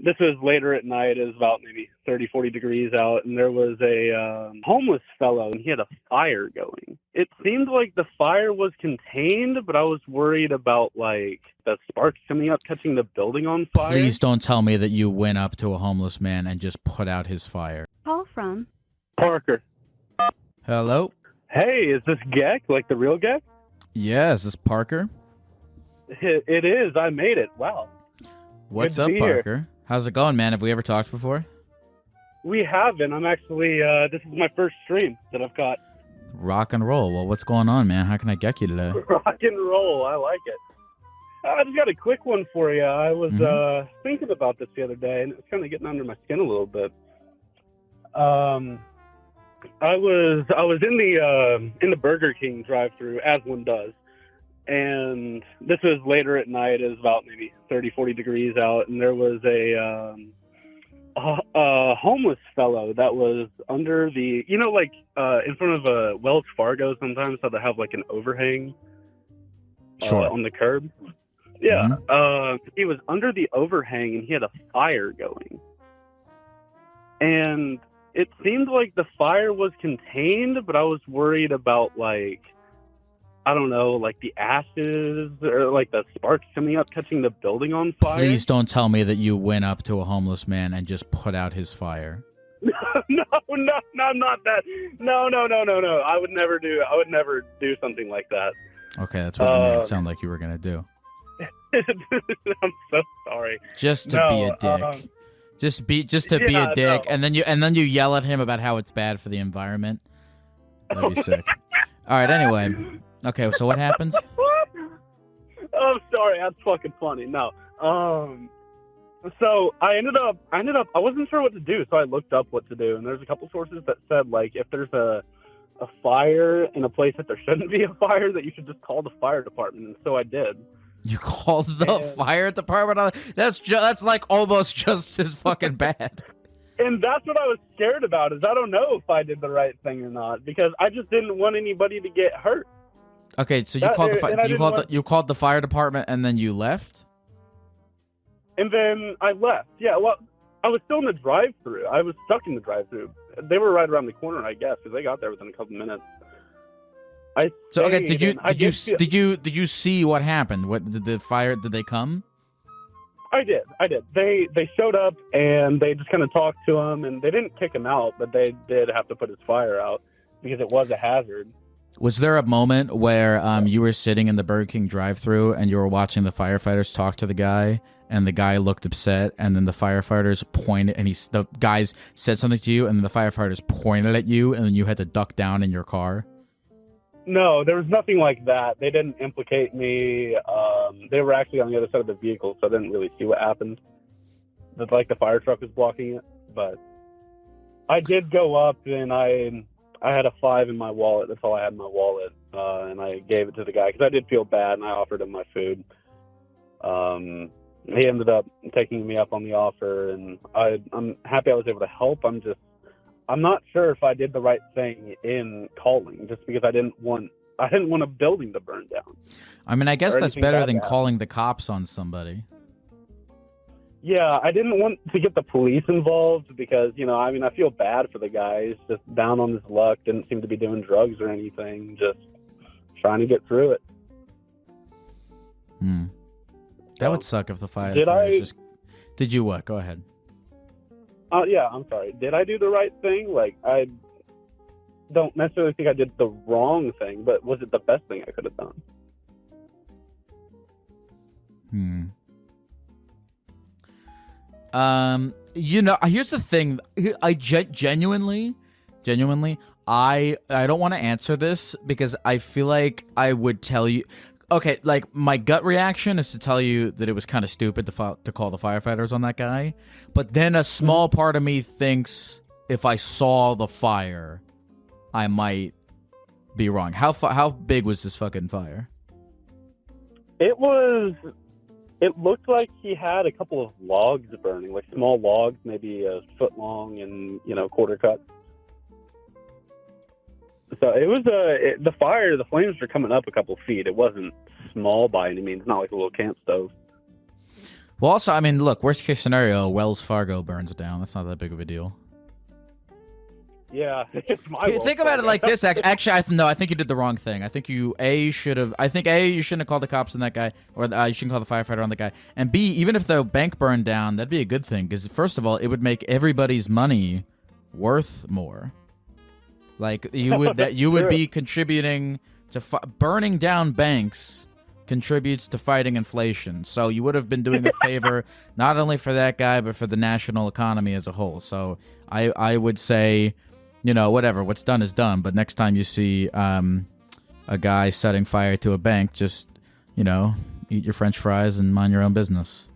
This was later at night. It was about maybe 30, 40 degrees out, and there was a homeless fellow, and he had a fire going. It seemed like the fire was contained, but I was worried about, like, the sparks coming up, catching the building on fire. Please don't tell me that you went up to a homeless man and just put out his fire. Call from Parker. Hello? Hey, is this Geck, like the real Geck? Yeah, is this Parker? It is. I made it. Wow. What's Good up, to be here. Parker? How's it going, man? Have we ever talked before? We haven't. I'm actually, this is my first stream that I've got. Rock and roll. Well, what's going on, man? How can I get you today? Rock and roll. I like it. I just got a quick one for you. I was thinking about this the other day, and it's kind of getting under my skin a little bit. I was in the Burger King drive-thru, as one does, and this was later at night. It was about maybe 30, 40 degrees out, and there was a homeless fellow that was under the, you know, like in front of a Wells Fargo sometimes, how they have like an overhang on the curb. Yeah, he was under the overhang, and he had a fire going, and it seemed like the fire was contained, but I was worried about, like, I don't know, like the ashes or like the sparks coming up, catching the building on fire. Please don't tell me that you went up to a homeless man and just put out his fire. No, not that. No. I would never do something like that. Okay, that's what you made it sound like you were gonna do. I'm so sorry. Just to be a dick. Just to be a dick, and then you yell at him about how it's bad for the environment. That'd be sick. All right. Anyway, okay. So what happens? I'm sorry. That's fucking funny. No. So I ended up. I wasn't sure what to do, so I looked up what to do, and there's a couple sources that said, like, if there's a fire in a place that there shouldn't be a fire, that you should just call the fire department, and so I did. You called the fire department? That's like almost just as fucking bad. And that's what I was scared about, is I don't know if I did the right thing or not, because I just didn't want anybody to get hurt. Okay, so you called the fire department and then you left? And then I left. Yeah, well, I was still in the drive-thru. I was stuck in the drive-thru. They were right around the corner, I guess, because they got there within a couple minutes. Did you see what happened? What did did they come? I did. They showed up and they just kind of talked to him, and they didn't kick him out, but they did have to put his fire out because it was a hazard. Was there a moment where you were sitting in the Burger King drive-thru and you were watching the firefighters talk to the guy, and the guy looked upset, and then the firefighters pointed, and the guys said something to you, and then the firefighters pointed at you, and then you had to duck down in your car? No, there was nothing like that. They didn't implicate me. They were actually on the other side of the vehicle, so I didn't really see what happened. The fire truck was blocking it. But I did go up, and I had a $5 in my wallet. That's all I had in my wallet. And I gave it to the guy because I did feel bad, and I offered him my food. He ended up taking me up on the offer, and I'm happy I was able to help. I'm not sure if I did the right thing in calling, just because I didn't want a building to burn down. I mean, I guess that's better than calling the cops on somebody. Yeah, I didn't want to get the police involved because, I feel bad for the guy. He's just down on his luck, didn't seem to be doing drugs or anything, just trying to get through it. That would suck if the firefighters just... Did you what? Go ahead. Yeah, I'm sorry. Did I do the right thing? Like, I don't necessarily think I did the wrong thing, but was it the best thing I could have done? Here's the thing. I genuinely, I don't want to answer this because I feel like I would tell you. Okay, like, my gut reaction is to tell you that it was kind of stupid to call the firefighters on that guy. But then a small part of me thinks if I saw the fire, I might be wrong. How big was this fucking fire? It looked like he had a couple of logs burning, like small logs, maybe a foot long and, quarter cut. So it was the flames were coming up a couple feet. It wasn't small by any means, not like a little camp stove. Well, also, I mean, look, worst case scenario, Wells Fargo burns down. That's not that big of a deal. Yeah, it's my. Think about it like this. Actually, I think you did the wrong thing. I think you should have. I think you shouldn't have called the cops on that guy, or you shouldn't call the firefighter on the guy. And B, even if the bank burned down, that'd be a good thing because first of all, it would make everybody's money worth more. Like you would be contributing to burning down banks contributes to fighting inflation. So you would have been doing a favor not only for that guy but for the national economy as a whole. So I would say, you know, whatever, what's done is done. But next time you see a guy setting fire to a bank, just, you know, eat your French fries and mind your own business.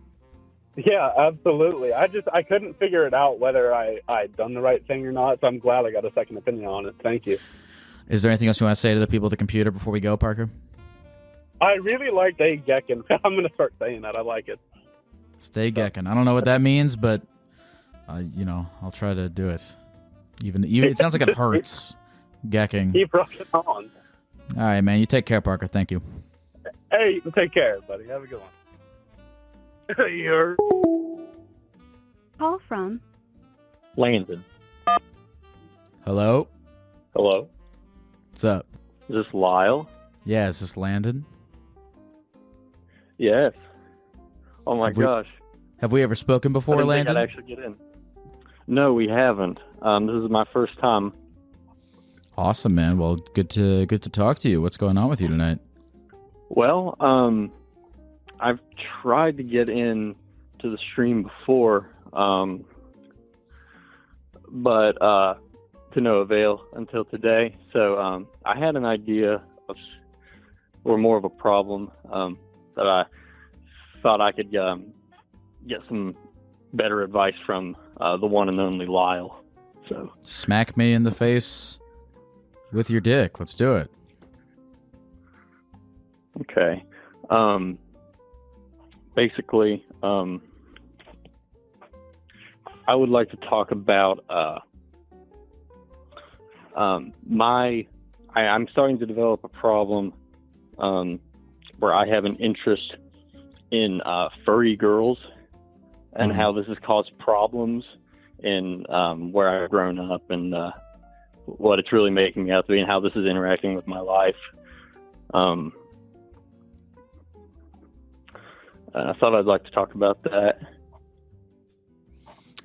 Yeah, absolutely. I couldn't figure it out whether I'd done the right thing or not, so I'm glad I got a second opinion on it. Thank you. Is there anything else you want to say to the people at the computer before we go, Parker? I really like Stay Geckin'. I'm going to start saying that. I like it. Stay Geckin'. I don't know what that means, but, you know, I'll try to do it. Even it sounds like it hurts. Gecking. Keep rocking on. All right, man. You take care, Parker. Thank you. Hey, take care, buddy. Have a good one. You're... Call from Landon. Hello? Hello? What's up? Is this Lyle? Yeah, is this Landon? Yes. Oh my gosh. Have we ever spoken before, I didn't Landon? think I'd actually get in. No, we haven't. This is my first time. Awesome, man. Well, good to talk to you. What's going on with you tonight? Well, I've tried to get in to the stream before, but to no avail until today. So I had an idea of, or more of a problem, that I thought I could get some better advice from the one and only Lyle. So smack me in the face with your dick. Let's do it. Okay. Basically, I would like to talk about I'm starting to develop a problem where I have an interest in furry girls and how this has caused problems in where I've grown up and what it's really making me out to be and how this is interacting with my life. I thought I'd like to talk about that.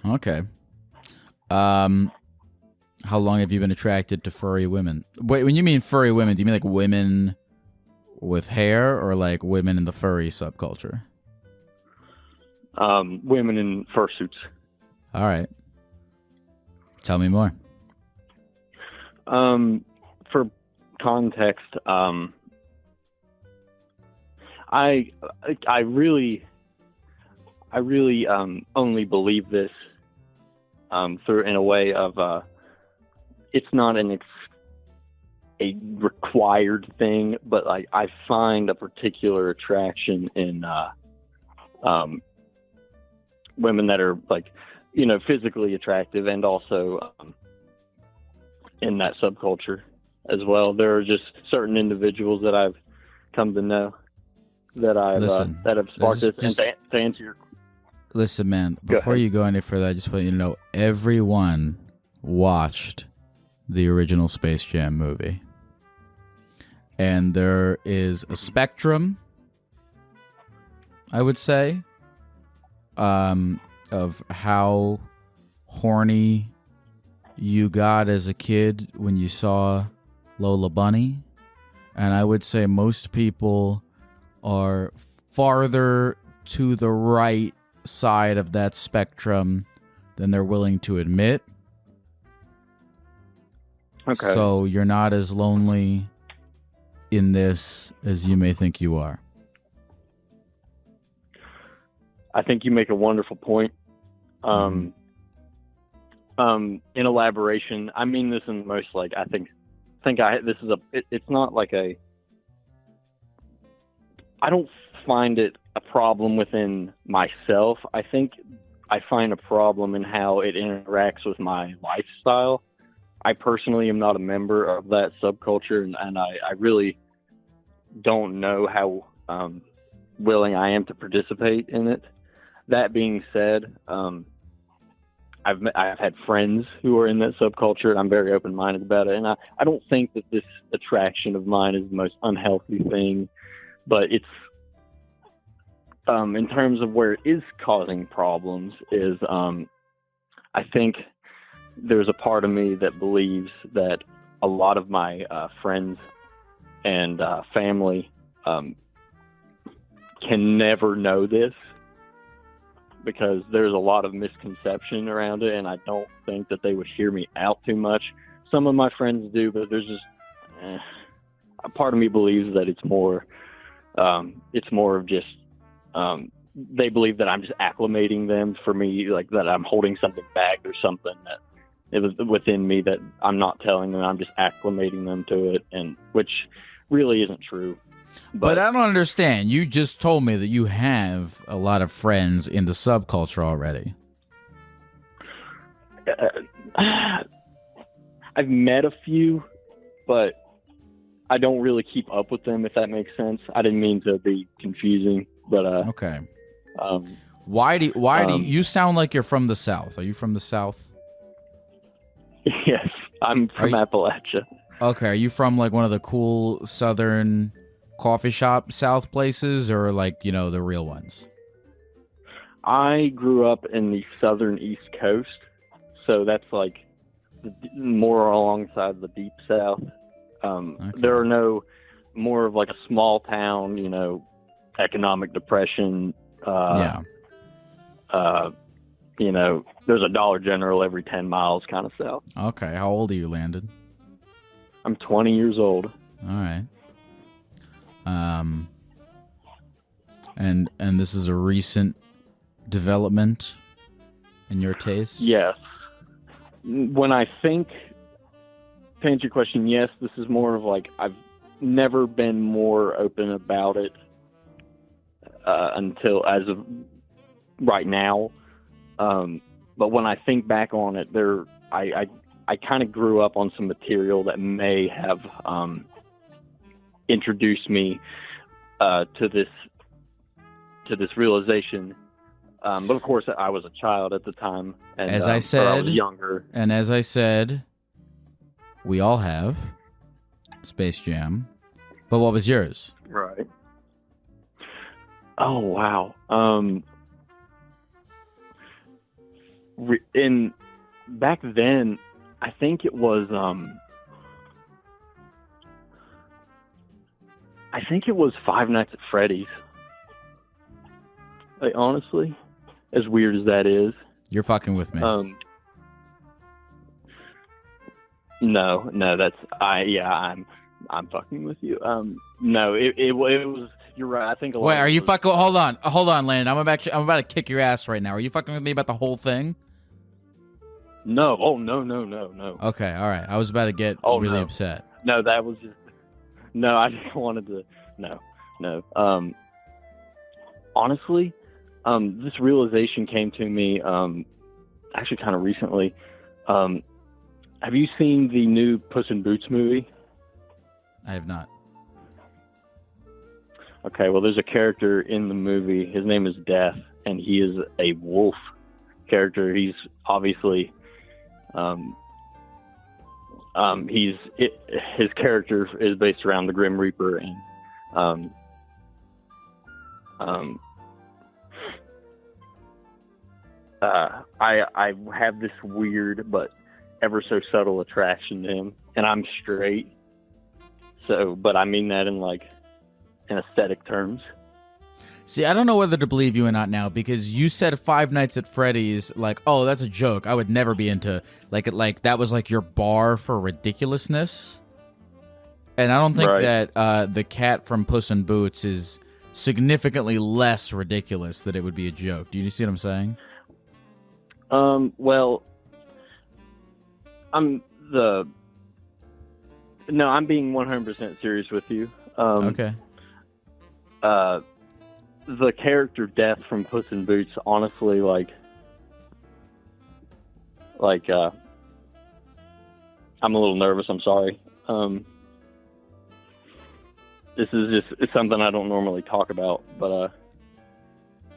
Okay. How long have you been attracted to furry women? Wait, when you mean furry women, do you mean like women with hair or like women in the furry subculture? Women in fursuits. All right. Tell me more. For context, I really only believe this through in a way of it's not a required thing, but like I find a particular attraction in women that are like, you know, physically attractive and also in that subculture as well. There are just certain individuals that I've come to know that that have sparked this. And to answer your... Listen, man, before you go any further, I just want you to know everyone watched the original Space Jam movie. And there is a spectrum, I would say, of how horny you got as a kid when you saw Lola Bunny. And I would say most people are farther to the right side of that spectrum than they're willing to admit. Okay. So you're not as lonely in this as you may think you are. I think you make a wonderful point. In elaboration, I mean this in the most like this is it's not like I don't find it a problem within myself. I think I find a problem in how it interacts with my lifestyle. I personally am not a member of that subculture, and I really don't know how willing I am to participate in it. that being said, I've had friends who are in that subculture, and I'm very open-minded about it. And I don't think that this attraction of mine is the most unhealthy thing, but it's in terms of where it is causing problems is I think there's a part of me that believes that a lot of my friends and family can never know this, because there's a lot of misconception around it, and I don't think that they would hear me out too much. Some of my friends do, but there's just a part of me believes that it's more of just they believe that I'm just acclimating them for me, like that I'm holding something back or something that it was within me that I'm not telling them. I'm just acclimating them to it, and which really isn't true. But I don't understand. You just told me that you have a lot of friends in the subculture already. I've met a few, but I don't really keep up with them, if that makes sense. I didn't mean to be confusing, but okay. Why do you sound like you're from the South? Are you from the South? Yes, I'm from Appalachia. Okay, are you from like one of the cool Southern coffee shop South places, or like, you know, the real ones? I grew up in the southern East Coast, so that's like more alongside the deep South. Okay. There are no more of like a small town, you know, economic depression. You know, there's a Dollar General every 10 miles kind of south. Okay, how old are you, Landon? I'm 20 years old. All right. And this is a recent development in your taste? Yes. When I think, to answer your question, yes, this is more of like, I've never been more open about it until as of right now. But when I think back on it, I kind of grew up on some material that may have introduced me to this realization. But of course, I was a child at the time, and as I said, I was younger. And as I said, we all have Space Jam. But what was yours? Right. Oh wow. Back then, I think it was Five Nights at Freddy's. Like, honestly, as weird as that is. You're fucking with me. No, that's I'm fucking with you. No, it was. You're right. I think. Wait, are you fucking? Hold on, Landon. I'm about to kick your ass right now. Are you fucking with me about the whole thing? No. Oh no. Okay, all right. I was about to get really no. upset. No, that was just. No, I just wanted to. No. Honestly, this realization came to me actually kind of recently. Have you seen the new Puss in Boots movie? I have not. Okay, well, there's a character in the movie. His name is Death, and he is a wolf character. He's obviously, his character is based around the Grim Reaper, and I have this weird but ever so subtle attraction to him, and I'm straight. So, but I mean that in aesthetic terms. See, I don't know whether to believe you or not now, because you said Five Nights at Freddy's, like, oh, that's a joke. I would never be into, like that was like your bar for ridiculousness. And I don't think that the cat from Puss in Boots is significantly less ridiculous that it would be a joke. Do you see what I'm saying? Well, I'm being 100% serious with you. Okay. The character Death from Puss in Boots, honestly, I'm a little nervous. I'm sorry. This is just, it's something I don't normally talk about, but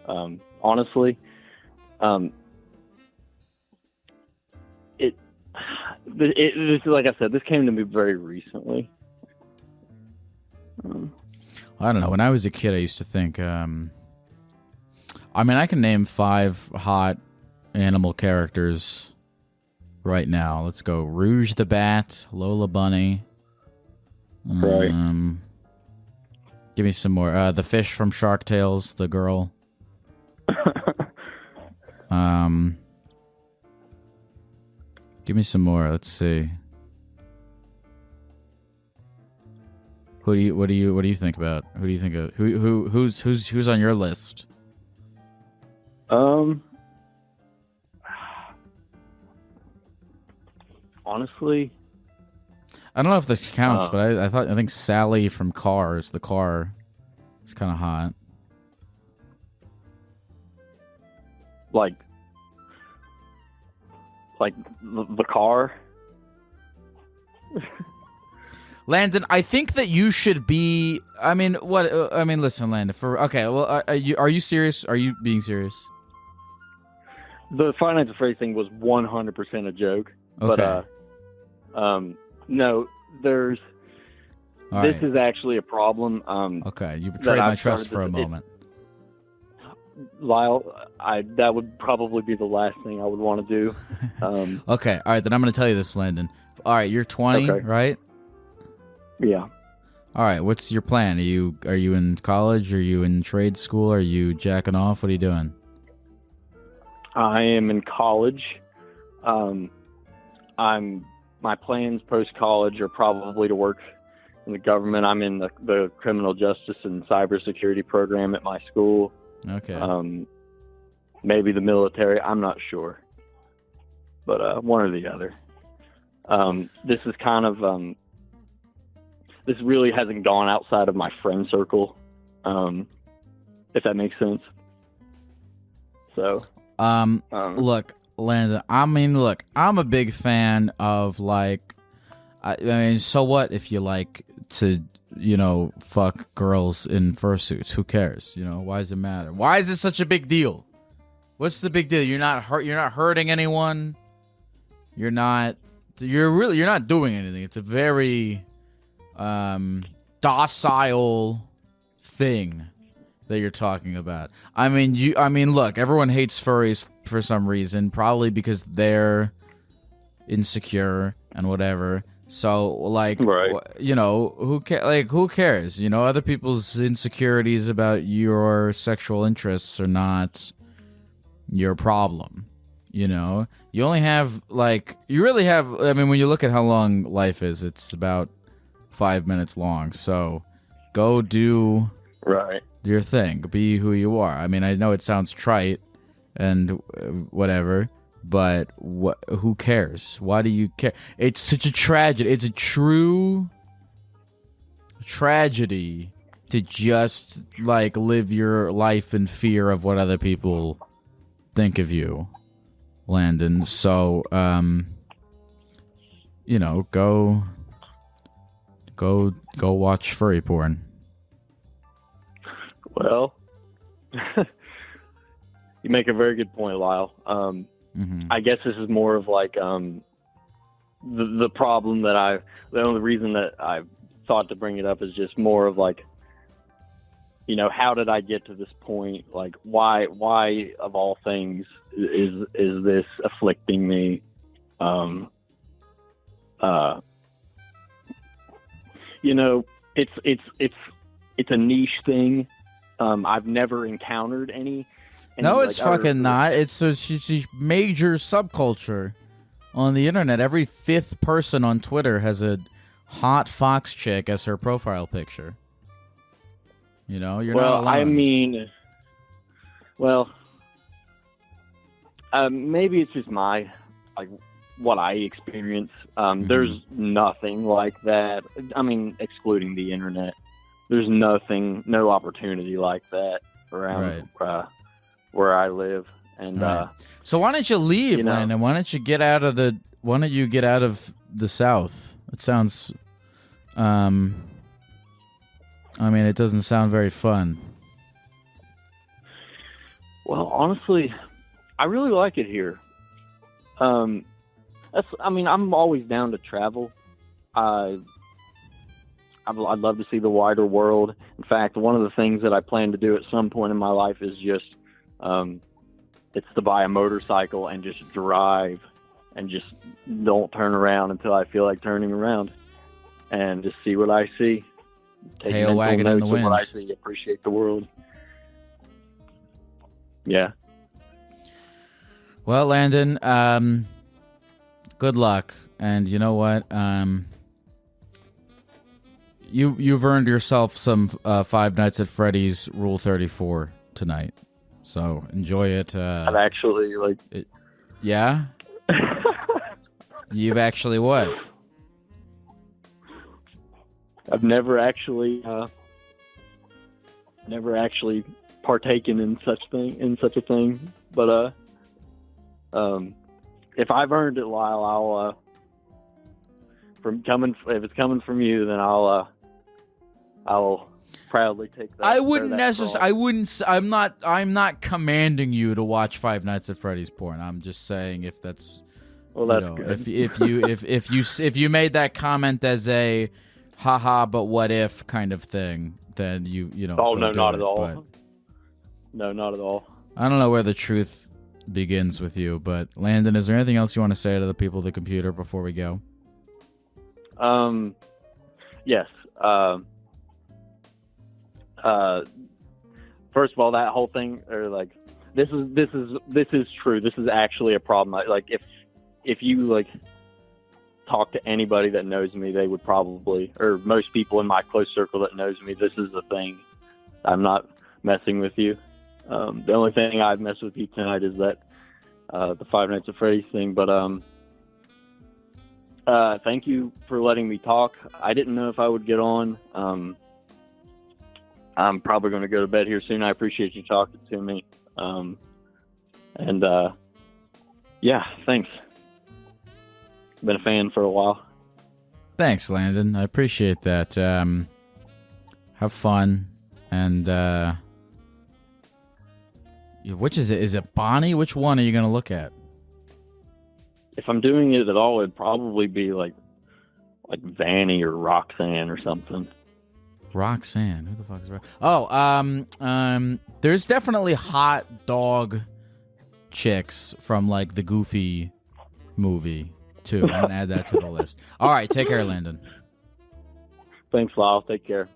Honestly, this is, like I said, this came to me very recently. I don't know. When I was a kid, I used to think. I mean, I can name 5 hot animal characters right now. Let's go: Rouge the Bat, Lola Bunny. Right. Give me some more. The fish from Shark Tales, the girl. Give me some more. Let's see. What do you think about? Who do you think of? Who's on your list? Honestly, I don't know if this counts, but I think Sally from Cars, the car, is kind of hot. Like the car. Landon, I think that you should be. I mean, what? I mean, listen, Landon. Well, are you serious? Are you being serious? The financial phrase thing was 100% a joke. Okay. But no, there's. All this right. is actually a problem. Okay, you betrayed my trust for a moment. Lyle, that would probably be the last thing I would want to do. Okay, all right, then I'm going to tell you this, Landon. All right, you're 20, Okay. right? Yeah. All right, what's your plan? Are you in college? Are you in trade school? Are you jacking off? What are you doing? I am in college. My plans post-college are probably to work in the government. I'm in the criminal justice and cybersecurity program at my school. Okay. Maybe the military. I'm not sure. But one or the other. This is kind of... this really hasn't gone outside of my friend circle, if that makes sense. So... look, Landon, I'm a big fan of, like, I mean, so what if you like to, fuck girls in fursuits? Who cares? Why does it matter? Why is it such a big deal? What's the big deal? You're not hurting anyone. You're not doing anything. It's a very docile thing that you're talking about. I mean, look, everyone hates furries for some reason, probably because they're insecure and whatever. So, like, right. Who cares? Other people's insecurities about your sexual interests are not your problem. You only have, you really have, I mean, when you look at how long life is, it's about 5 minutes long. So, go do right. your thing. Be who you are. I mean, I know it sounds trite and whatever, but who cares? Why do you care? It's such a tragedy. It's a true tragedy to just, live your life in fear of what other people think of you, Landon. So, go watch furry porn. Well, you make a very good point, Lyle. I guess this is more of the problem that the only reason that I thought to bring it up is just more of how did I get to this point? Why of all things is this afflicting me? It's a niche thing. I've never encountered any no, it's fucking not. It's a major subculture on the internet. Every 5th person on Twitter has a hot fox chick as her profile picture. You're not alone. I mean, maybe it's just my what I experience. There's nothing like that. I mean, excluding the internet, there's no opportunity like that around where I live. And so why don't you leave, Landon? Why don't you get out of the South? It sounds, I mean, it doesn't sound very fun. Well, honestly, I really like it here. I'm always down to travel. I'd love to see the wider world. In fact, one of the things that I plan to do at some point in my life is just, it's to buy a motorcycle and just drive and just don't turn around until I feel like turning around and just see what I see. Take Tail wagging in the wind. What I see, appreciate the world. Yeah. Well, Landon, good luck. And you know what? You've earned yourself some Five Nights at Freddy's Rule 34 tonight. So enjoy it. I've actually yeah? You've actually what? I've never actually partaken in such a thing. But if I've earned it, Lyle, if it's coming from you, then I'll proudly take that. I wouldn't necessarily. I'm not commanding you to watch Five Nights at Freddy's porn. I'm just saying if that's. Well, that's good. If you made that comment as a haha, but what if kind of thing, then you know. Oh no, not at all. No, not at all. I don't know where the truth begins with you, but Landon, is there anything else you want to say to the people of the computer before we go? Yes. First of all, that whole thing, or like, this is true. This is actually a problem. Like, if you talk to anybody that knows me, they would probably, or most people in my close circle that knows me, this is the thing. I'm not messing with you. The only thing I've messed with you tonight is that the Five Nights at Freddy's thing. But thank you for letting me talk. I didn't know if I would get on. I'm probably going to go to bed here soon. I appreciate you talking to me. Yeah, thanks. Been a fan for a while. Thanks, Landon. I appreciate that. Have fun. And which is it? Is it Bonnie? Which one are you going to look at? If I'm doing it at all, it'd probably be like Vanny or Roxanne or something. Roxanne? Who the fuck is Roxanne? Oh, there's definitely hot dog chicks from the Goofy movie too. I'm gonna add that to the list. All right, take care, Landon. Thanks, Lyle. Take care.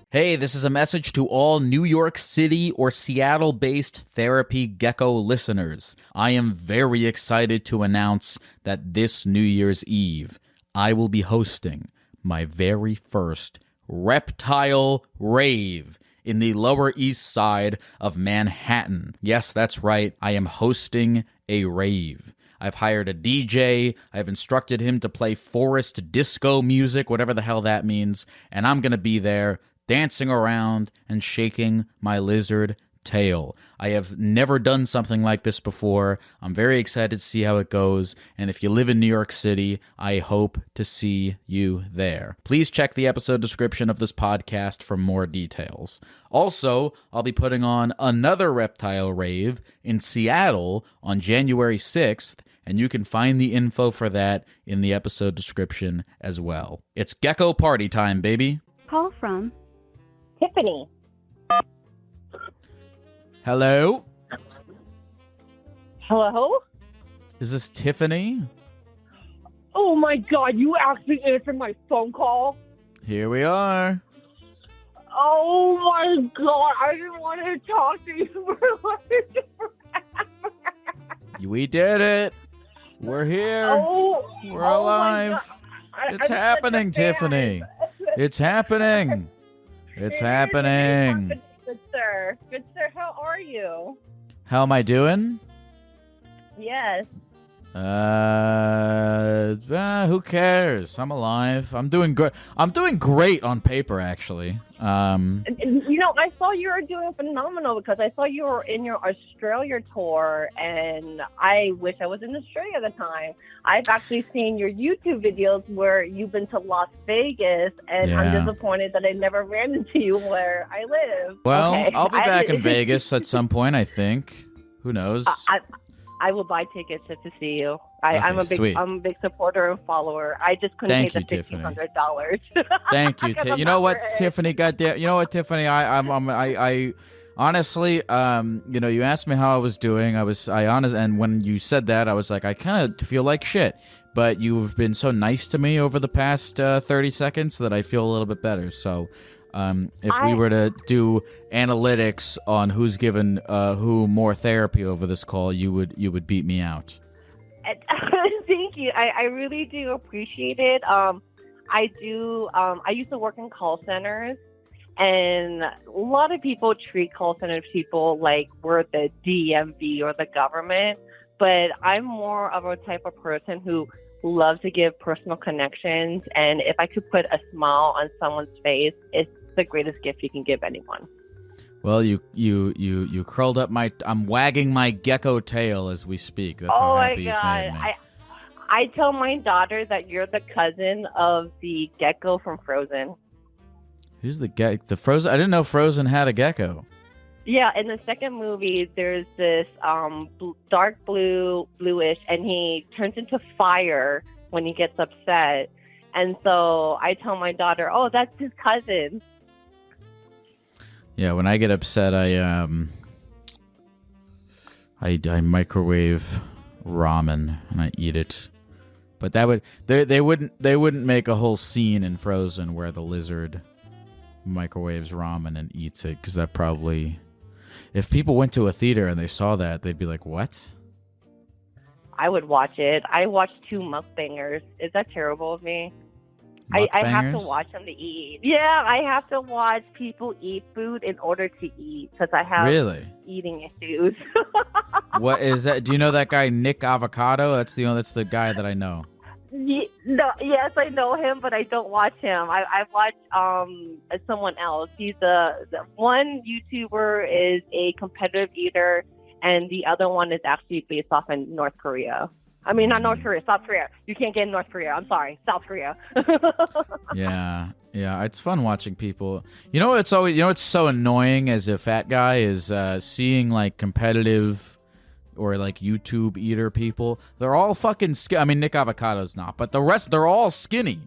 Hey, this is a message to all New York City or Seattle-based Therapy Gecko listeners. I am very excited to announce that this New Year's Eve, I will be hosting my very first REPTILE RAVE in the Lower East Side of Manhattan. Yes, that's right. I am hosting a rave. I've hired a DJ. I've instructed him to play forest disco music, whatever the hell that means, and I'm going to be there dancing around and shaking my lizard tail. I have never done something like this before. I'm very excited to see how it goes, and if you live in New York City, I hope to see you there. Please check the episode description of this podcast for more details. Also, I'll be putting on another Reptile Rave in Seattle on January 6th, and you can find the info for that in the episode description as well. It's Gecko party time, baby. Call from Tiffany. Hello? Hello? Is this Tiffany? Oh my god, you actually answered my phone call? Here we are. Oh my god, I didn't want to talk to you for forever. We did it. We're here. We're alive. It's happening, Tiffany. It's happening. It's happening. Good sir. Good sir, how are you? How am I doing? Yes. Who cares? I'm alive. I'm doing good. I'm doing great on paper, actually. You know, I saw you were doing phenomenal because I saw you were in your Australia tour, and I wish I was in Australia at the time. I've actually seen your YouTube videos where you've been to Las Vegas, and I'm disappointed that I never ran into you where I live. Well, okay. I'll be back in Vegas at some point, I think. Who knows? I will buy tickets just to see you. I'm a big supporter and follower. I just couldn't pay the $1,500. Thank you. You know what, Tiffany? Goddamn. You know what, Tiffany? I honestly, you know, you asked me how I was doing. And when you said that, I was like, I kind of feel like shit. But you've been so nice to me over the past 30 seconds that I feel a little bit better. So, if we were to do analytics on who's given who more therapy over this call, you would beat me out. Thank you. I really do appreciate it. I used to work in call centers, and a lot of people treat call center people like we're the DMV or the government. But I'm more of a type of person who loves to give personal connections, and if I could put a smile on someone's face, it's the greatest gift you can give anyone. Well, you curled up I'm wagging my gecko tail as we speak. That's how happy you've made me. I tell my daughter that you're the cousin of the gecko from Frozen. Who's the gecko? The Frozen? I didn't know Frozen had a gecko. Yeah, in the second movie, there's this dark bluish, and he turns into fire when he gets upset. And so I tell my daughter, "Oh, that's his cousin." Yeah, when I get upset, I microwave ramen and I eat it. But that would they wouldn't make a whole scene in Frozen where the lizard microwaves ramen and eats it, because that probably, if people went to a theater and they saw that, they'd be like, "What?" I would watch it. I watched 2 mukbangers. Is that terrible of me? I have to watch them to eat. Yeah, I have to watch people eat food in order to eat, because I have eating issues. What is that? Do you know that guy Nick Avocado? That's the guy that I know. Yes, I know him, but I don't watch him. I watch someone else. He's the one YouTuber is a competitive eater, and the other one is actually based off in North Korea. I mean, not North Korea, South Korea. You can't get in North Korea. I'm sorry, South Korea. Yeah, it's fun watching people. It's so annoying as a fat guy is seeing like competitive or like YouTube eater people. They're all fucking I mean, Nick Avocado's not, but the rest, they're all skinny.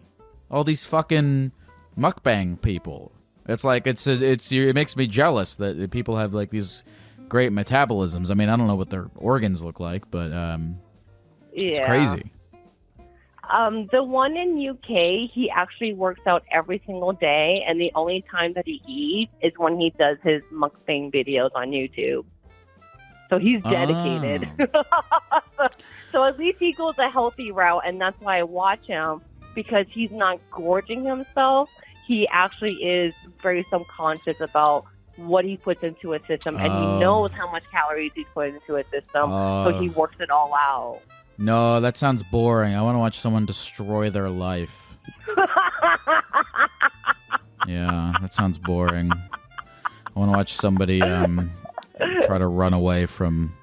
All these fucking mukbang people. It's like it makes me jealous that people have like these great metabolisms. I mean, I don't know what their organs look like, but it's crazy. The one in UK, he actually works out every single day, and the only time that he eats is when he does his mukbang videos on YouTube. So he's dedicated. So at least he goes a healthy route, and that's why I watch him, because he's not gorging himself. He actually is very subconscious about what he puts into a system, and he knows how much calories he's putting into a system, so he works it all out. No, that sounds boring. I want to watch someone destroy their life. Yeah, that sounds boring. I want to watch somebody try to run away from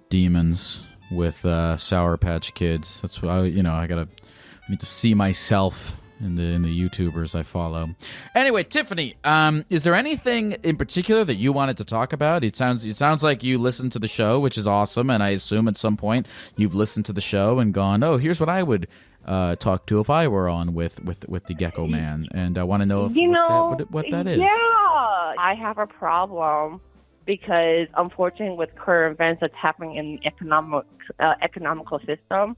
demons with Sour Patch Kids. That's what I need to see myself in the YouTubers I follow. Anyway, Tiffany, is there anything in particular that you wanted to talk about? It sounds like you listened to the show, which is awesome, and I assume at some point you've listened to the show and gone, "Oh, here's what I would talk to if I were on with the Gecko Man," and I want to know what that is. Yeah, I have a problem because unfortunately, with current events that's happening in the economical system,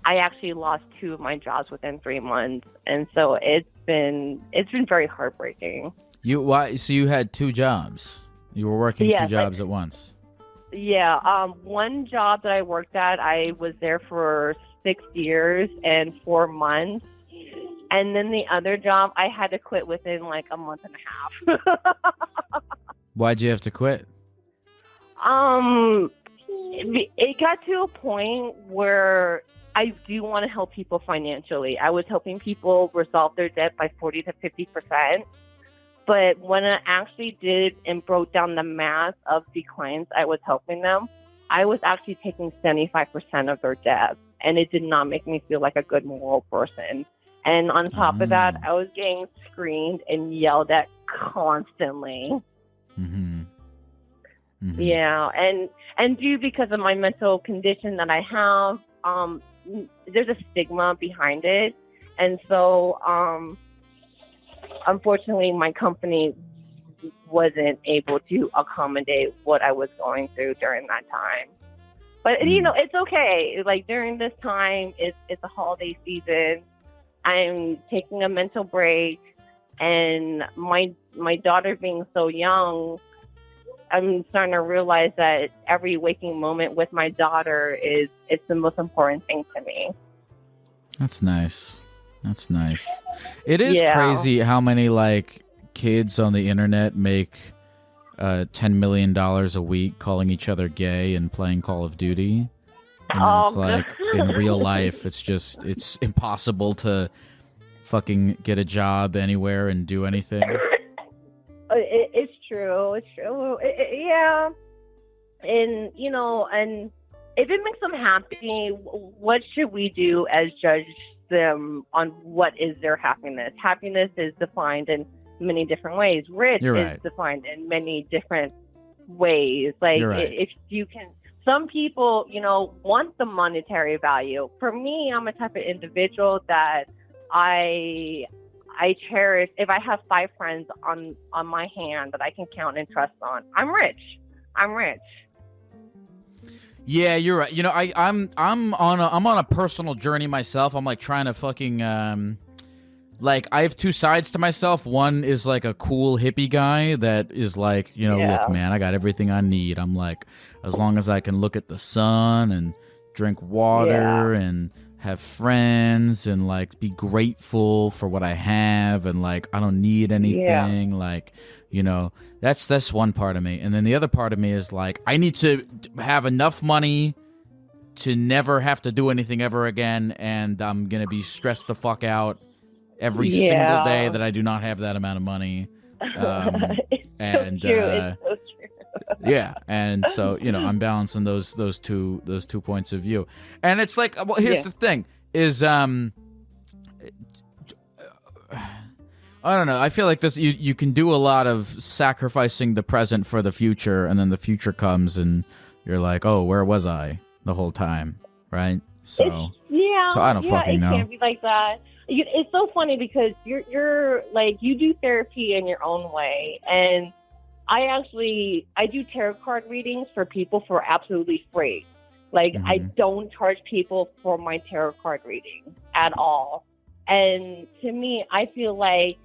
I actually lost 2 of my jobs within 3 months, and so it's been very heartbreaking. So you had 2 jobs? You were working 2 jobs at once? Yeah. One job that I worked at, I was there for 6 years and 4 months, and then the other job, I had to quit within like a month and a half. Why'd you have to quit? It got to a point where I do want to help people financially. I was helping people resolve their debt by 40 to 50%. But when I actually did and broke down the math of the clients I was helping them, I was actually taking 75% of their debt. And it did not make me feel like a good moral person. And on top of that, I was getting screamed and yelled at constantly. Mm-hmm. Yeah, and due because of my mental condition that I have, there's a stigma behind it, and so unfortunately, my company wasn't able to accommodate what I was going through during that time. But it's okay. Like during this time, it's a holiday season. I'm taking a mental break, and my daughter being so young, I'm starting to realize that every waking moment with my daughter it's the most important thing to me. That's nice. It is crazy how many kids on the internet make $10 million a week calling each other gay and playing Call of Duty. And it's like in real life, it's impossible to fucking get a job anywhere and do anything. It's true. Yeah. And, and if it makes them happy, what should we do as judge them on what is their happiness? Happiness is defined in many different ways. Rich is defined in many different ways. Like if you can, some people, want the monetary value. For me, I'm a type of individual that I cherish. If I have 5 friends on my hand that I can count and trust on, I'm rich. Yeah, you're right. I'm on a personal journey myself. I'm trying to fucking I have 2 sides to myself. One is a cool hippie guy that is look, man, I got everything I need. I'm as long as I can look at the sun and drink water and have friends and be grateful for what I have and I don't need anything. That's one part of me. And then the other part of me is I need to have enough money to never have to do anything ever again, and I'm gonna be stressed the fuck out every single day that I do not have that amount of money. It's so true. Yeah, and so I'm balancing those two points of view, and it's here's the thing: is I don't know. I feel like this. You can do a lot of sacrificing the present for the future, and then the future comes, and you're like, oh, where was I the whole time, right? So so I don't fucking know. It can't be like that. It's so funny because you're you do therapy in your own way, and I do tarot card readings for people for absolutely free. I don't charge people for my tarot card reading at all. And to me, I feel like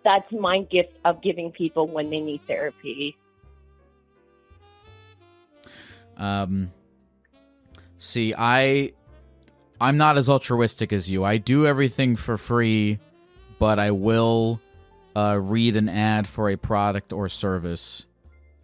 that's my gift of giving people when they need therapy. See, I'm not as altruistic as you. I do everything for free, but I will read an ad for a product or service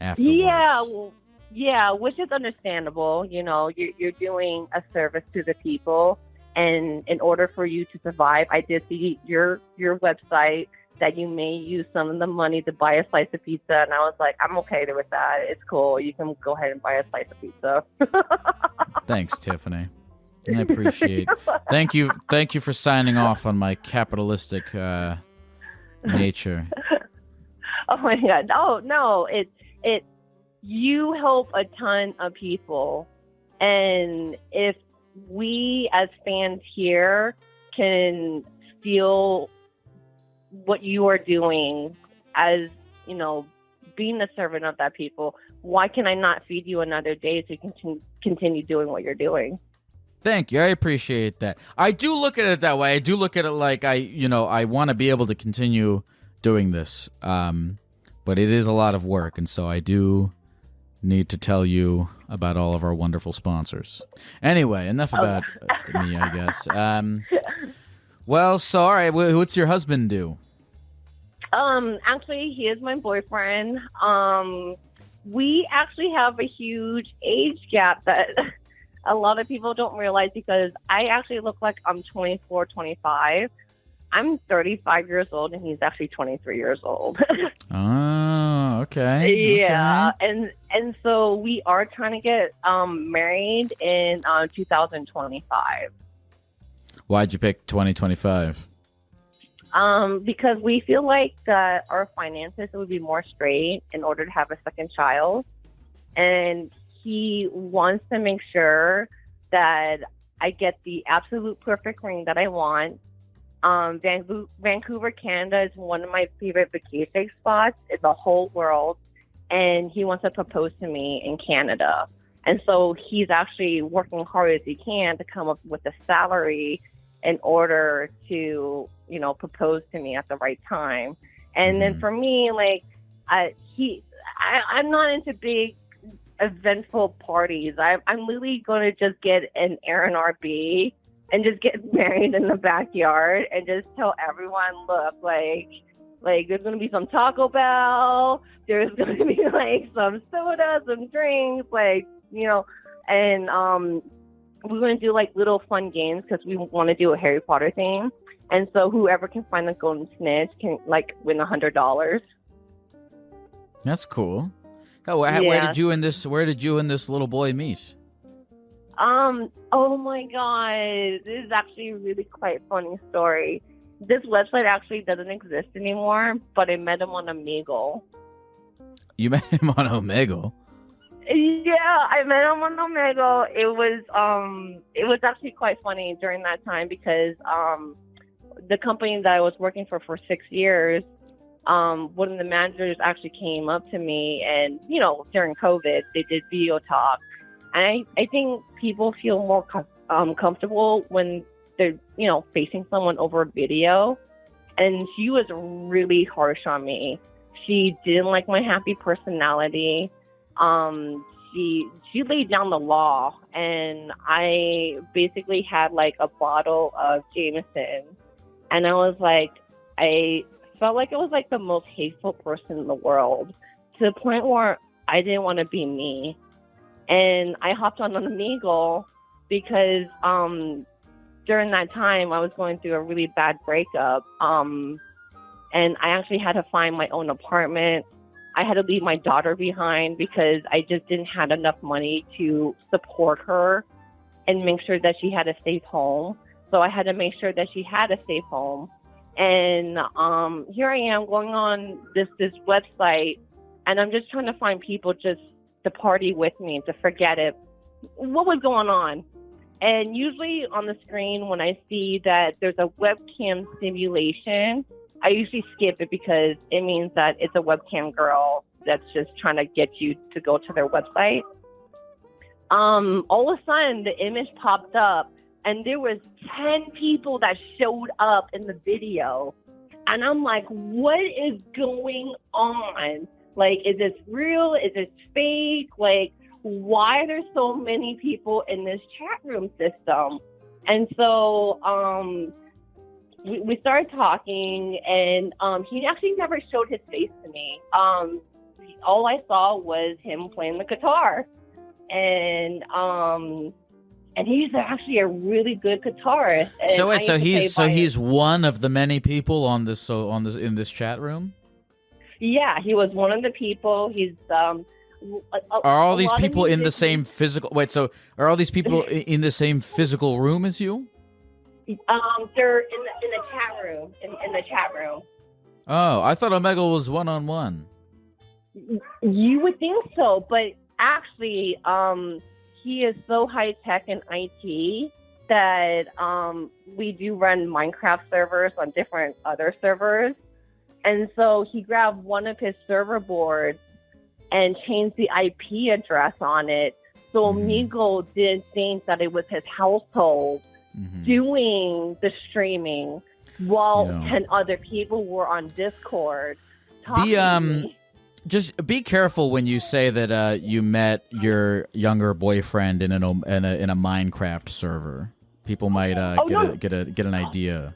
afterwards. Yeah, which is understandable. You're doing a service to the people, and in order for you to survive, I did see your website that you may use some of the money to buy a slice of pizza, and I was like, I'm okay with that. It's cool. You can go ahead and buy a slice of pizza. Thanks, Tiffany. I appreciate. Thank you for signing off on my capitalistic nature. Oh my God! No, you help a ton of people, and if we as fans here can feel what you are doing as being a servant of that people, why can I not feed you another day so you can continue doing what you're doing? Thank you. I appreciate that. I do look at it that way. I do look at it like I want to be able to continue doing this. But it is a lot of work, and so I do need to tell you about all of our wonderful sponsors. Anyway, enough about me, I guess. Well, so all right, what's your husband do? Actually, he is my boyfriend. We actually have a huge age gap that a lot of people don't realize, because I actually look like I'm 24, 25. I'm 35 years old, and he's actually 23 years old. Oh, okay. Yeah, okay. And so we are trying to get married in 2025. Why'd you pick 2025? Because we feel like that our finances would be more straight in order to have a second child. And he wants to make sure that I get the absolute perfect ring that I want. Vancouver, Canada is one of my favorite vacation spots in the whole world. And he wants to propose to me in Canada. And so he's actually working hard as he can to come up with a salary in order to, you know, propose to me at the right time. And then for me, like, I'm not into big eventful parties. I'm literally going to just get an Airbnb and just get married in the backyard and just tell everyone, look, like there's going to be some Taco Bell, there's going to be like some soda, some drinks, like, you know, and we're going to do like little fun games because we want to do a Harry Potter theme. And so whoever can find the golden snitch can like win $100. That's cool. Oh, where did you and this little boy meet? Oh my God, this is actually a really quite funny story. This website actually doesn't exist anymore, but I met him on Omegle. You met him on Omegle? Yeah, I met him on Omegle. It was actually quite funny during that time because the company that I was working for 6 years, one of the managers actually came up to me, and you know, during COVID, they did video talk, and I think people feel more comfortable when they're, you know, facing someone over video. And she was really harsh on me. She didn't like my happy personality. She laid down the law, and I basically had like a bottle of Jameson, and I was like, I felt like it was like the most hateful person in the world, to the point where I didn't want to be me. And I hopped on Omegle because during that time I was going through a really bad breakup, and I actually had to find my own apartment. I had to leave my daughter behind because I just didn't have enough money to support her and make sure that she had a safe home. So I had to make sure that she had a safe home. And here I am going on this website, and I'm just trying to find people just to party with me, to forget it. What was going on? And usually on the screen, when I see that there's a webcam simulation, I usually skip it because it means that it's a webcam girl that's just trying to get you to go to their website. All of a sudden, the image popped up, and there was 10 people that showed up in the video. And I'm like, what is going on? Like, is this real? Is this fake? Like, why are there so many people in this chat room system? And so we started talking, and he actually never showed his face to me. All I saw was him playing the guitar. And he's actually a really good guitarist. And so he's one of the many people in this chat room? Yeah, he was one of the people. He's are all these people in the same physical? Wait, so are all these people in the same physical room as you? They're in the chat room. In the chat room. Oh, I thought Omegle was one-on-one. You would think so, but actually, he is so high tech in IT that we do run Minecraft servers on different other servers. And so he grabbed one of his server boards and changed the IP address on it. So Omegle didn't think that it was his household doing the streaming while 10 other people were on Discord talking to me. Just be careful when you say that you met your younger boyfriend in a Minecraft server. People might get an idea.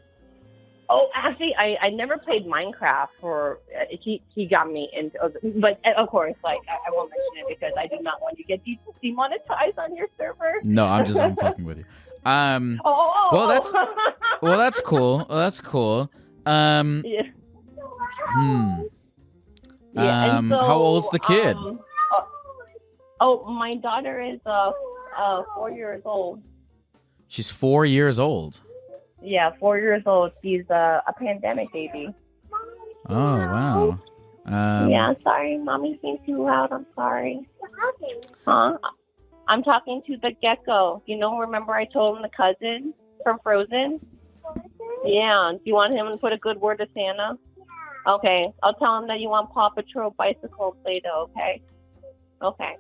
Oh, actually, I never played Minecraft. He got me into, but of course, like I won't mention it because I do not want you to get demonetized on your server. No, I'm fucking with you. Well, that's cool. That's cool. Yeah. Yeah, so, how old's the kid? My daughter is 4 years old. She's 4 years old. Yeah, 4 years old. She's a pandemic baby. Oh, wow. Yeah, sorry. Mommy's being too loud. I'm sorry. Huh? I'm talking to the gecko. Remember I told him the cousin from Frozen? Yeah. Do you want him to put a good word to Santa? Okay. I'll tell him that you want Paw Patrol bicycle Play-Doh, okay? Okay.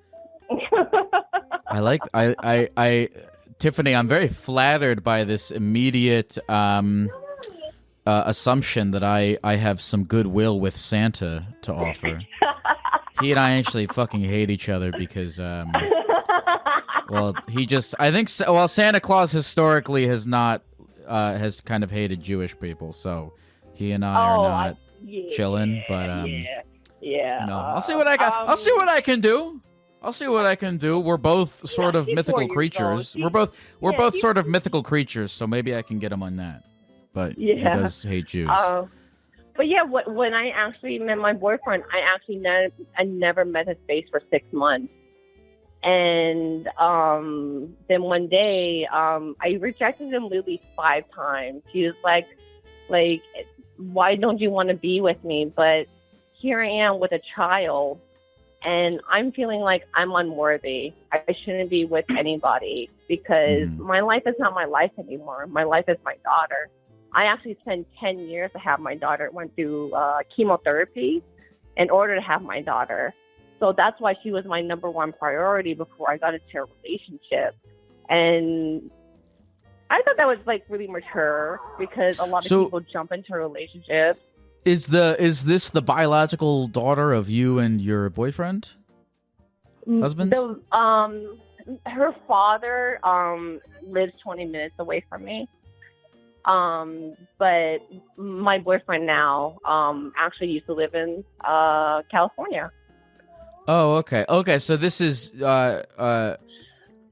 Tiffany, I'm very flattered by this immediate assumption that I have some goodwill with Santa to offer. He and I actually fucking hate each other because, Santa Claus historically has not, has kind of hated Jewish people, so he and I are not chilling, but, yeah. I'll see what I can, I'll see what I can do. I'll see what I can do. We're both sort of mythical creatures. We're both sort of mythical creatures, so maybe I can get him on that. But he does hate Jews. But yeah, when I actually met my boyfriend, I never met his face for 6 months. And then one day, I rejected him literally 5 times. He was like, why don't you want to be with me? But here I am with a child, and I'm feeling like I'm unworthy. I shouldn't be with anybody because my life is not my life anymore. My life is my daughter. I actually spent 10 years to have my daughter, went through chemotherapy in order to have my daughter. So that's why she was my number one priority before I got into a relationship. And I thought that was really mature because a lot of people jump into a relationship. Is this the biological daughter of you and your boyfriend? Husband? Her father lives 20 minutes away from me. But my boyfriend now actually used to live in California. Oh, okay. Okay, so this is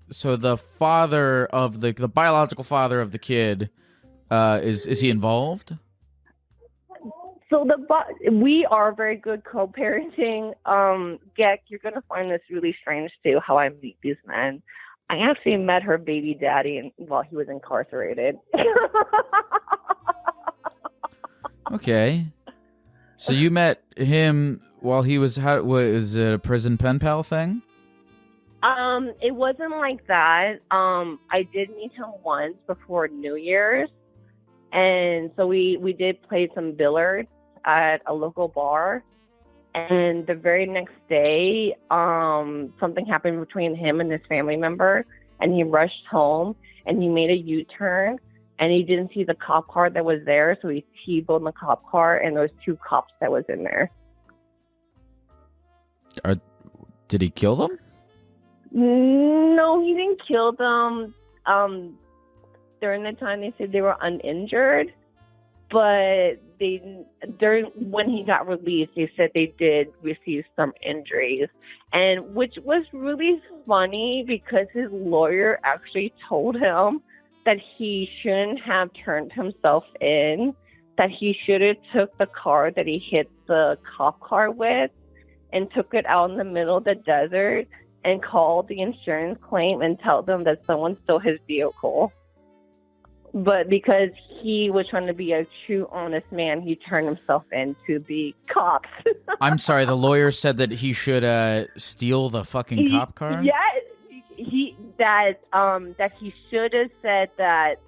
so the father of the biological father of the kid is he involved? So we are very good co-parenting. Geck, you're gonna find this really strange too, how I meet these men. I actually met her baby daddy while he was incarcerated. Okay. So you met him while he was, was it a prison pen pal thing? It wasn't like that. I did meet him once before New Year's. And so we did play some billiards at a local bar. And the very next day, something happened between him and his family member, and he rushed home and he made a U-turn, and he didn't see the cop car that was there, so he T-boned the cop car, and there was 2 cops that was in there. Did he kill them? No, he didn't kill them. During the time, they said they were uninjured. But when he got released, they said they did receive some injuries, and which was really funny because his lawyer actually told him that he shouldn't have turned himself in, that he should have took the car that he hit the cop car with and took it out in the middle of the desert and called the insurance claim and tell them that someone stole his vehicle. But because he was trying to be a true, honest man, he turned himself in to the cops. I'm sorry, the lawyer said that he should steal the fucking cop car? Yeah, that he should have said that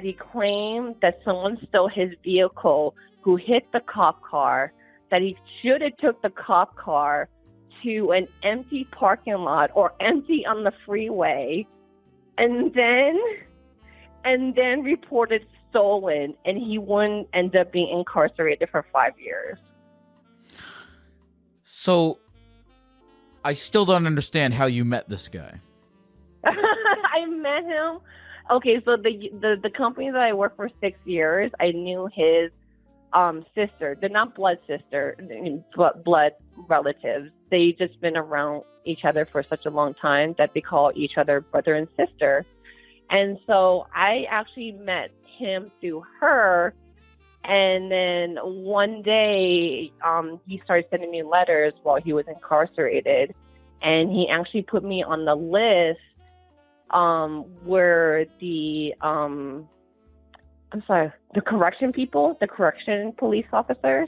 he claimed that someone stole his vehicle who hit the cop car, that he should have took the cop car to an empty parking lot or empty on the freeway, and then reported stolen, and he wouldn't end up being incarcerated for 5 years. So, I still don't understand how you met this guy. I met him. Okay, so the company that I worked for 6 years, I knew his sister. They're not blood sister, but blood relatives. They just been around each other for such a long time that they call each other brother and sister. And so I actually met him through her. And then one day, he started sending me letters while he was incarcerated. And he actually put me on the list where the I'm sorry, the correction police officers,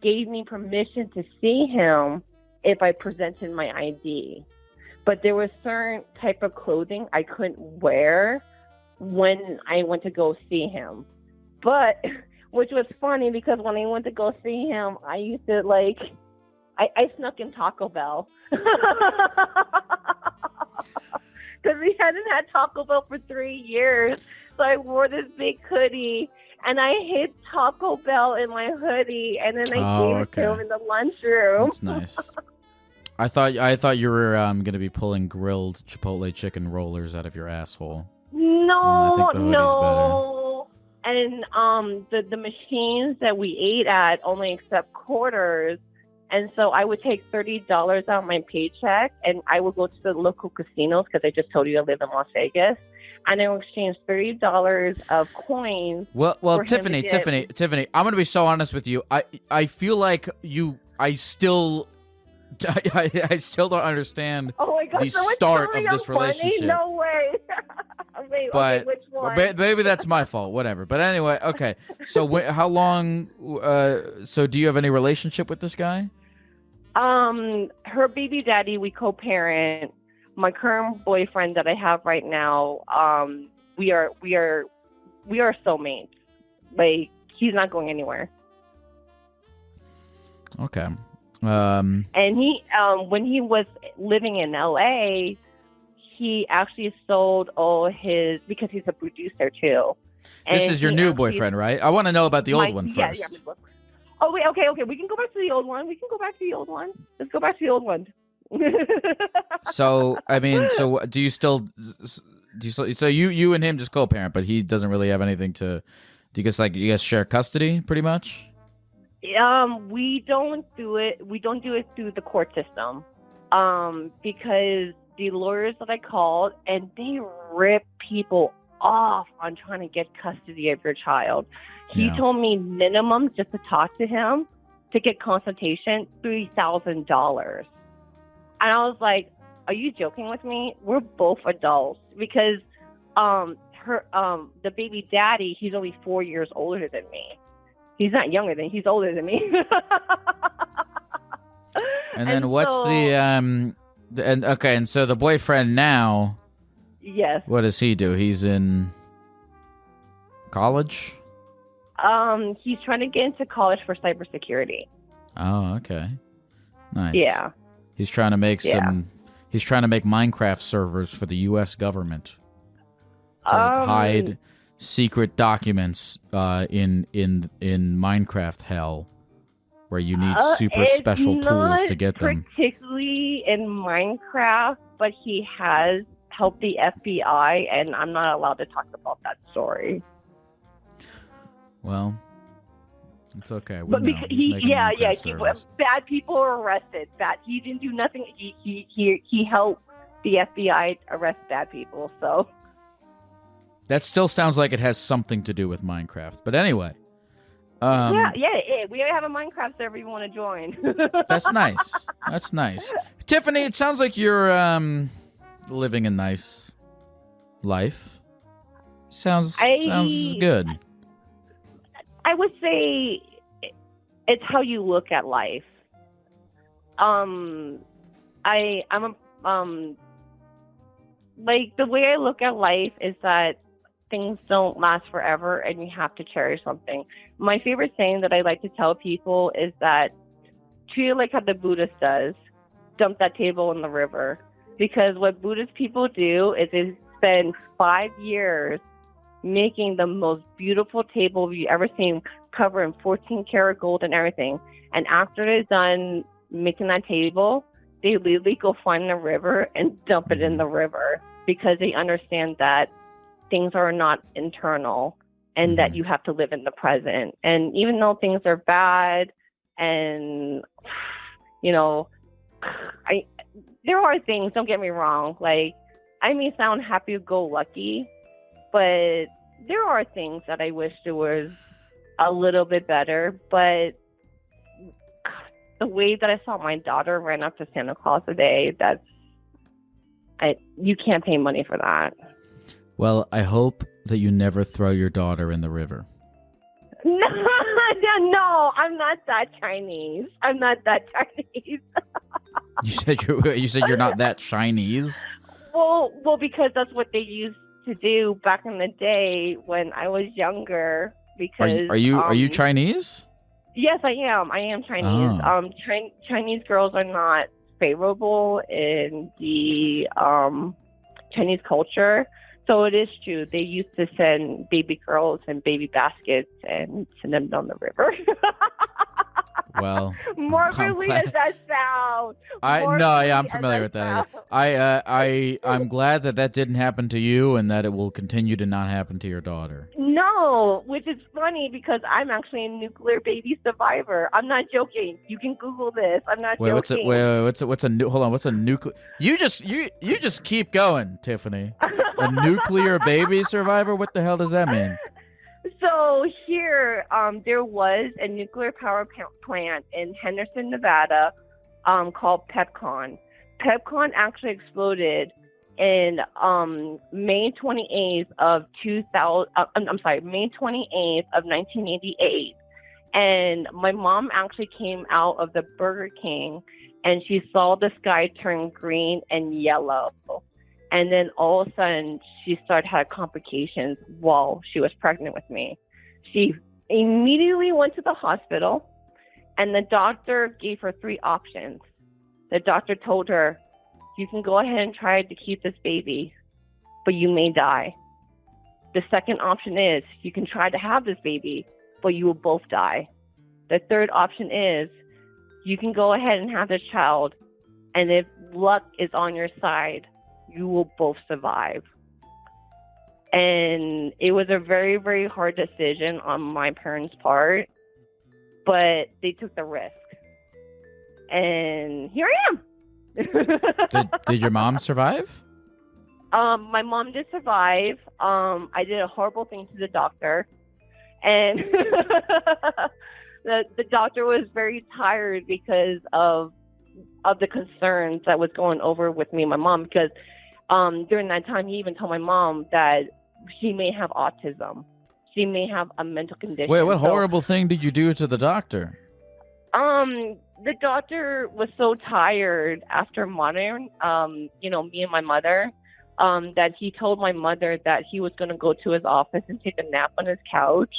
gave me permission to see him if I presented my ID. But there was certain type of clothing I couldn't wear when I went to go see him. But, which was funny because when I went to go see him, I used to I snuck in Taco Bell. Because we hadn't had Taco Bell for 3 years. So I wore this big hoodie and I hid Taco Bell in my hoodie and then I gave it to him in the lunchroom. That's nice. I thought you were gonna be pulling grilled Chipotle chicken rollers out of your asshole. No, I think the hoodie's and the machines that we ate at only accept quarters, and so I would take $30 out of my paycheck, and I would go to the local casinos because I just told you I live in Las Vegas, and I would exchange $30 of coins. Well, Tiffany, I'm gonna be so honest with you. I feel like I still don't understand the start of this relationship. No way. Wait, but okay, which one? Maybe that's my fault. Whatever. But anyway, okay. So how long? So do you have any relationship with this guy? Her baby daddy, we co-parent. My current boyfriend that I have right now, we are soulmates. Like, he's not going anywhere. Okay. And he, when he was living in LA, he actually sold all his, because he's a producer too. And this is your new boyfriend, right? I want to know about the old one first. Yeah. Oh, wait, okay. We can go back to the old one. Let's go back to the old one. So, I mean, do you still, so you and him just co-parent, but he doesn't really have anything to, do you guys share custody pretty much? We don't do it through the court system. Because the lawyers that I called, and they rip people off on trying to get custody of your child. He told me minimum just to talk to him, to get consultation, $3,000. And I was like, are you joking with me? We're both adults. Because the baby daddy, he's only 4 years older than me. He's not younger than, he's older than me. And then what's and so the boyfriend now, yes. What does he do? He's in college? He's trying to get into college for cybersecurity. Oh, okay. Nice. Yeah. He's trying to make he's trying to make Minecraft servers for the US government to hide secret documents in Minecraft hell, where you need super special tools to get them. Particularly in Minecraft, but he has helped the FBI, and I'm not allowed to talk about that story. Well, it's okay. But because bad people are arrested. He didn't do nothing. He helped the FBI arrest bad people. So that still sounds like it has something to do with Minecraft. But anyway. We have a Minecraft server you want to join. That's nice. Tiffany, it sounds like you're living a nice life. Sounds good. I would say it's how you look at life. I'm the way I look at life is that things don't last forever and you have to cherish something. My favorite saying that I like to tell people is that treat it like how the Buddhist does. Dump that table in the river. Because what Buddhist people do is they spend 5 years making the most beautiful table you've ever seen, covered in 14-karat gold and everything. And after they're done making that table, they literally go find the river and dump it in the river, because they understand that things are not internal and that you have to live in the present. And even though things are bad and, there are things, don't get me wrong, like, I may sound happy-go-lucky, but there are things that I wish there was a little bit better. But the way that I saw my daughter ran up to Santa Claus today, you can't pay money for that. Well, I hope that you never throw your daughter in the river. No, I'm not that Chinese. I'm not that Chinese. You said you're not that Chinese. Well, because that's what they used to do back in the day when I was younger. Because Are you Chinese? Yes, I am. I am Chinese. Oh. Chinese girls are not favorable in the Chinese culture. So it is true. They used to send baby girls in baby baskets and send them down the river. Well, morbidly as that sounds. I'm familiar with that. I'm glad that didn't happen to you, and that it will continue to not happen to your daughter. No, which is funny because I'm actually a nuclear baby survivor. I'm not joking. You can Google this. I'm not joking. What's a nuclear? You just keep going, Tiffany. A nuclear baby survivor? What the hell does that mean? So here, there was a nuclear power plant in Henderson, Nevada, called PEPCON. PEPCON actually exploded in May 28th of 1988. And my mom actually came out of the Burger King, and she saw the sky turn green and yellow. And then all of a sudden, she started having complications while she was pregnant with me. She immediately went to the hospital, and the doctor gave her 3 options. The doctor told her, you can go ahead and try to keep this baby, but you may die. The second option is you can try to have this baby, but you will both die. The third option is you can go ahead and have this child, and if luck is on your side, you will both survive. And it was a very, very hard decision on my parents' part, but they took the risk. And here I am. Did your mom survive? My mom did survive. I did a horrible thing to the doctor, and the doctor was very tired because of the concerns that was going over with me and my mom. Because during that time, he even told my mom that she may have autism. She may have a mental condition. Wait, what horrible thing did you do to the doctor? The doctor was so tired after monitoring, me and my mother, that he told my mother that he was going to go to his office and take a nap on his couch.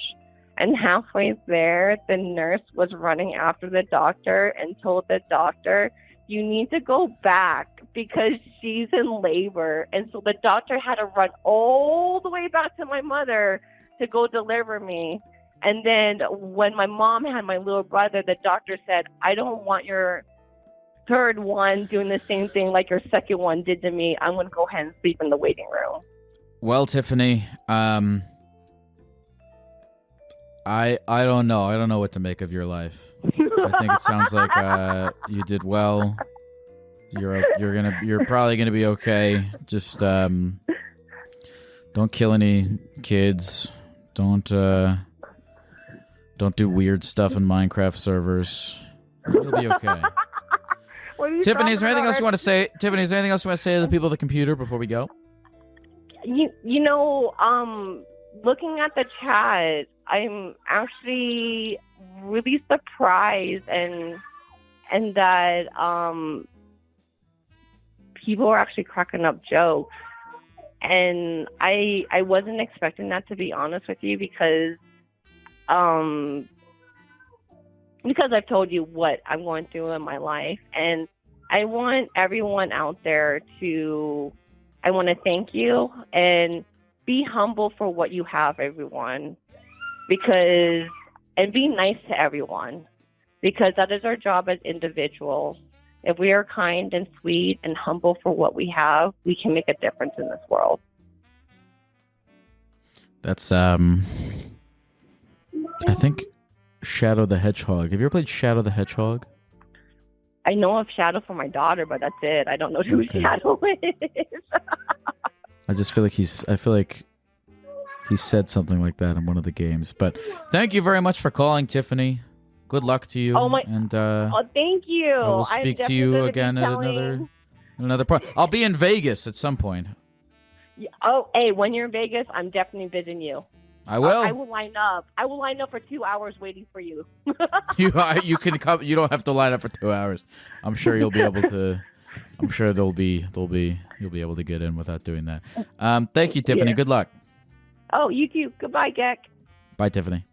And halfway there, the nurse was running after the doctor and told the doctor, you need to go back because she's in labor. And so the doctor had to run all the way back to my mother to go deliver me. And then when my mom had my little brother, the doctor said, I don't want your third one doing the same thing like your second one did to me. I'm going to go ahead and sleep in the waiting room. Well, Tiffany, I don't know. I don't know what to make of your life. I think it sounds like you did well. You're probably gonna be okay. Just don't kill any kids. Don't do weird stuff in Minecraft servers. You'll be okay. Tiffany, is there anything else you want to say? Tiffany, is there anything else you want to say to the people of the computer before we go? Looking at the chat, I'm actually really surprised and that people are actually cracking up jokes. And I wasn't expecting that, to be honest with you, because I've told you what I'm going through in my life, and I want everyone out there I want to thank you and be humble for what you have, everyone, and be nice to everyone, because that is our job as individuals. If we are kind and sweet and humble for what we have, we can make a difference in this world. That's, I think Shadow the Hedgehog. Have you ever played Shadow the Hedgehog? I know of Shadow for my daughter, but that's it. I don't know who Shadow is. I feel like he said something like that in one of the games. But thank you very much for calling, Tiffany. Good luck to you. And thank you. I will speak to you again at another point. I'll be in Vegas at some point. Oh, hey, when you're in Vegas, I'm definitely visiting you. I will. I will line up. I will line up for 2 hours waiting for you. You can come. You don't have to line up for 2 hours. I'm sure you'll be able to. I'm sure you'll be able to get in without doing that. Thank you, Tiffany. Yeah. Good luck. Oh, you too. Goodbye, Geck. Bye, Tiffany.